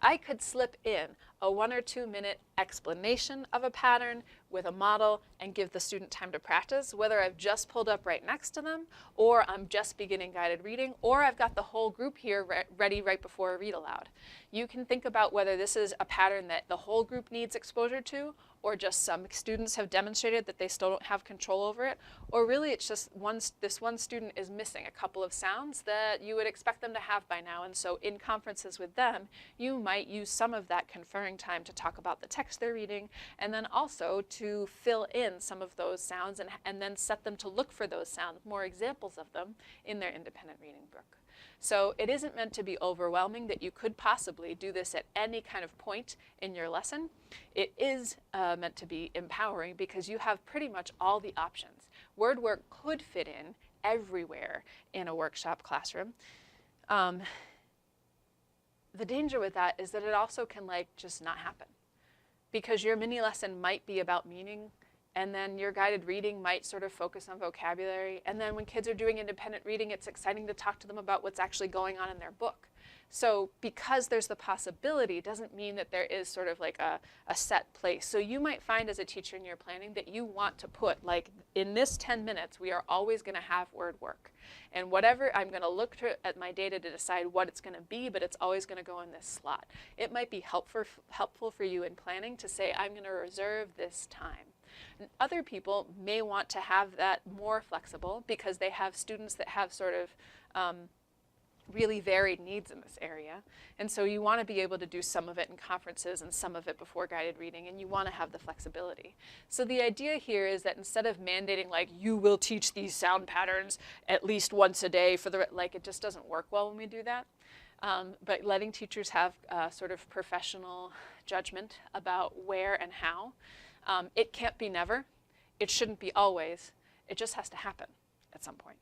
I could slip in a 1 or 2 minute explanation of a pattern with a model and give the student time to practice, whether I've just pulled up right next to them, or I'm just beginning guided reading, or I've got the whole group here ready right before a read aloud. You can think about whether this is a pattern that the whole group needs exposure to, or just some students have demonstrated that they still don't have control over it, or really it's just this one student is missing a couple of sounds that you would expect them to have by now, and so in conferences with them, you might use some of that conferring time to talk about the text they're reading, and then also to fill in some of those sounds and then set them to look for those sounds, more examples of them, in their independent reading book. So it isn't meant to be overwhelming that you could possibly do this at any kind of point in your lesson. It is meant to be empowering because you have pretty much all the options. Word work could fit in everywhere in a workshop classroom. The danger with that is that it also can just not happen, because your mini lesson might be about meaning, and then your guided reading might sort of focus on vocabulary. And then when kids are doing independent reading, it's exciting to talk to them about what's actually going on in their book. So because there's the possibility doesn't mean that there is sort of like a set place. So you might find as a teacher in your planning that you want to put, in this 10 minutes, we are always going to have word work. And whatever, I'm going to look at my data to decide what it's going to be, but it's always going to go in this slot. It might be helpful for you in planning to say, I'm going to reserve this time. And other people may want to have that more flexible because they have students that have sort of really varied needs in this area. And so you want to be able to do some of it in conferences and some of it before guided reading, and you want to have the flexibility. So the idea here is that instead of mandating you will teach these sound patterns at least once a day for it just doesn't work well when we do that. But letting teachers have sort of professional judgment about where and how. It can't be never. It shouldn't be always. It just has to happen at some point.